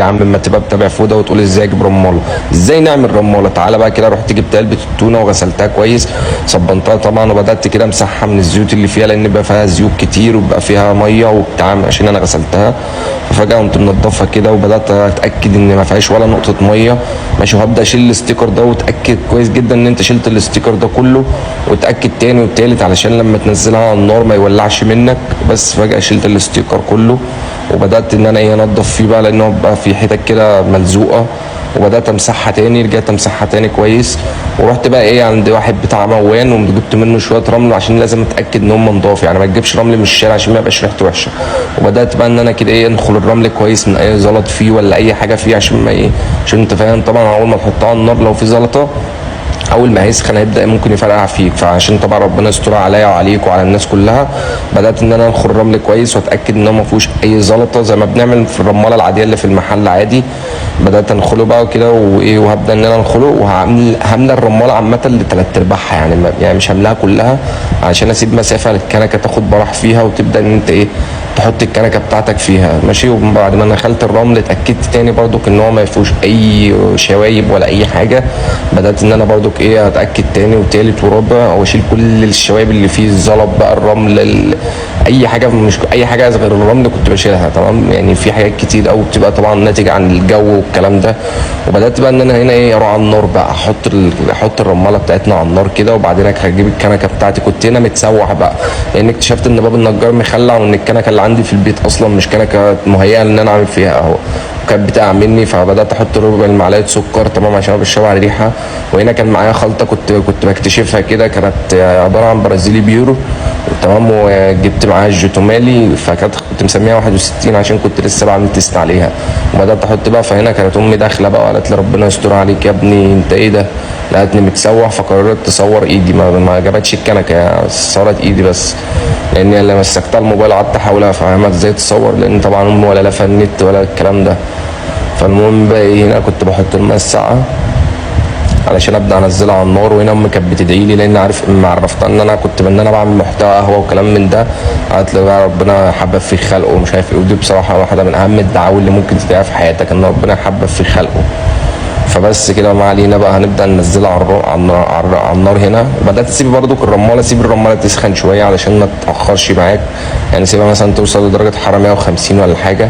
يا عم ما تبقى بتابع فوده وتقول ازاي اجيب رماله، ازاي نعمل رماله. تعالى بقى كده، رحت جبت علبه التونه وغسلتها كويس، صبنتها طبعا، وبدات كده امسحها من الزيوت اللي فيها، لان بيبقى فيها زيوت كتير وبيبقى فيها ميه وبتاع عشان انا غسلتها. ففجاه قمت منضفها كده وبدات اتاكد ان ما فيهاش ولا نقطه ميه. ماشي، وهبدا اشيل الاستيكر ده واتاكد كويس جدا ان انت شلت الاستيكر ده كله، واتاكد تاني والتالت علشان لما تنزلها على النار ما يولعش منك. بس فجاه شلت الاستيكر كله وبدات ان انا انضف فيه بقى، لانه بقى في حتت كده ملزوقه، وبدات امسحها تاني. رجعت امسحها تاني كويس، ورحت بقى عند واحد بتاع موان وجبت منه شويه رمل، عشان لازم اتاكد ان هم نضاف، يعني ما تجيبش رمل من الشارع عشان ما يبقاش ريحته وحشه. وبدات بقى ان انا كده انخل الرمل كويس من اي زلط فيه ولا اي حاجه فيه، عشان ما عشان انت فاهم طبعا اول ما تحطها على النار لو في زلطه اول ما هيسخن هيبدا ممكن يفرقع فيك. فعشان طبعا ربنا يستر عليا وعليك وعلى الناس كلها، بدات ان انا انخل الرمل كويس واتاكد ان هو ما فيهوش اي زلطه زي ما بنعمل في الرماله العاديه اللي في المحل عادي. بدات انخله بقى كده وهبدا ان انا انخله، هملى الرماله عامه لثلاث ارباعها، يعني مش هملاها كلها عشان اسيب مسافه للكنكه تاخد براح فيها، وتبدا ان انت تحط الكنكه بتاعتك فيها. ماشي، وبعد ما نخلت الرمل اتاكدت تاني برضك ان هو ما فيهوش اي شوايب ولا اي حاجه. بدات ان انا برضك اتاكد تاني وتالت ورابع، واشيل كل الشوايب اللي فيه، الزلط بقى، الرمل، اي حاجه، مش اي حاجه غير الرمل كنت بشيلها. تمام، يعني في حاجات كتير قوي بتبقى طبعا ناتج عن الجو والكلام ده. وبدات بقى ان انا هنا اروح على النار بقى، احط الرماله بتاعتنا على النار كده، وبعدين هجيب الكنكه بتاعتي. كنت هنا متسوح بقى، لان اكتشفت ان باب النجار مخلع، وان الكنكه اللي عندي في البيت اصلا مش كنكه مهيئه ان انا اعمل فيها قهوه، كانت بتاع مني. فبدات احط ربع معلقه سكر، تمام، عشان بشرب على الريحه. وهنا كان معايا خلطه كنت بكتشفها كده، كانت عباره عن برازيلي بيورو، تمام، وجبت معاها الجوتومالي، كنت مسميها 61 عشان كنت لسه بعمل تيست عليها. وبدات احط بقى، فهنا كانت امي داخله بقى وقالت لي ربنا يستر عليك يا ابني، انت ايه ده؟ لقيتني متسوح، فقررت تصور ايدي، ما عجبتش الكنكه، صورت ايدي بس، لاني لما مسكتها الموبايل قعدت احاول افهمها ازاي تصور، لان طبعا امي ولا لافه النت ولا الكلام ده. فالمهم بقى هنا كنت بحط الماء الساقعه علشان ابدا انزلها على النار. وهنا امي كانت بتدعي لي، لان عرفتها ان انا كنت بعمل محتوى قهوه وكلام من ده. قالت لي بقى ربنا يحبب في خلقه ومش عارف ايه، ودي بصراحه واحده من اهم الدعاوي اللي ممكن تدعيها في حياتك، ان ربنا يحبب في خلقه. فبس كده ما علينا بقى، هنبدا ننزلها على النار هنا. وبدات اسيب برضو اسيب الرماله تسخن شويه علشان ما تتاخرش معاك، يعني سيبها مثلا توصل لدرجه حراره 150 ولا حاجه.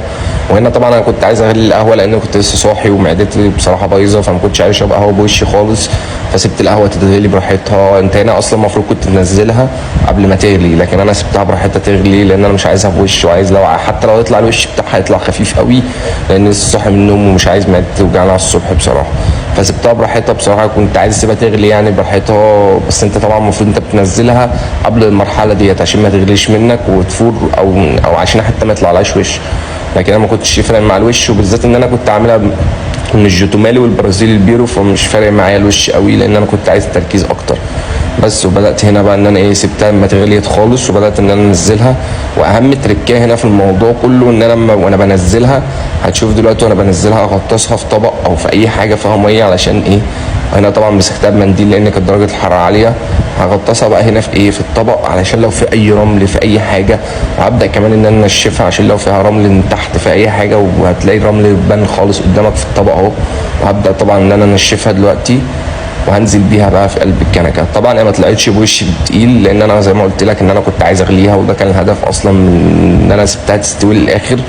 وهنا طبعا انا كنت عايز اغلي القهوه، لان كنت لسه صاحي ومعدتي بصراحه بايظه، فما كنتش عايز اشرب قهوه بوشي خالص. فسبت القهوه تتغلي براحتها. انت هنا اصلا المفروض كنت تنزلها قبل ما تغلي، لكن انا سبتها براحتها تغلي، لان انا مش عايزها بوش، وعايز حتى لو يطلع الوش بتاعها يطلع خفيف قوي، لان لسه صاحي من النوم ومش عايز معدتي توجعني على الصبح بصراحه. فسبتها براحتها بصراحه، كنت عايز اسيبها تغلي يعني براحتها. بس انت طبعا المفروض انت بتنزلها قبل المرحله ديت عشان ما تغليش منك وتفور، او عشان حتى ما يطلعلهاش وش. لكن انا ما كنتش يفرق مع الوش، وبالذات ان انا كنت عاملها من الجوتومالي والبرازيلي البيرو، فمش فارق معايا الوش قوي، لان انا كنت عايز تركيز اكتر بس. وبدات هنا بقى ان انا سبتها لما تغليت خالص، وبدات ان انا انزلها. واهم تركيه هنا في الموضوع كله، ان انا وانا بنزلها، هتشوف دلوقتي وانا بنزلها اغطسها في طبق او في اي حاجه فيها ميه، علشان هنا طبعا مسكتها بمنديل لان كانت درجه الحراره عاليه. هغطسها بقى هنا في في الطبق، علشان لو في اي رمل في اي حاجه. وهبدا كمان ان انا انشفها عشان لو فيها رمل من تحت في اي حاجه، وهتلاقي الرمل بان خالص قدامك في الطبق اهو. وهبدا طبعا ان انا انشفها دلوقتي، وهنزل بيها بقى في قلب الكنكه. طبعا هي ما طلعتش بوش تقيل، لان انا زي ما قلت لك ان انا كنت عايز اغليها، وده كان الهدف اصلا من ان انا سبتها تستوي للاخر.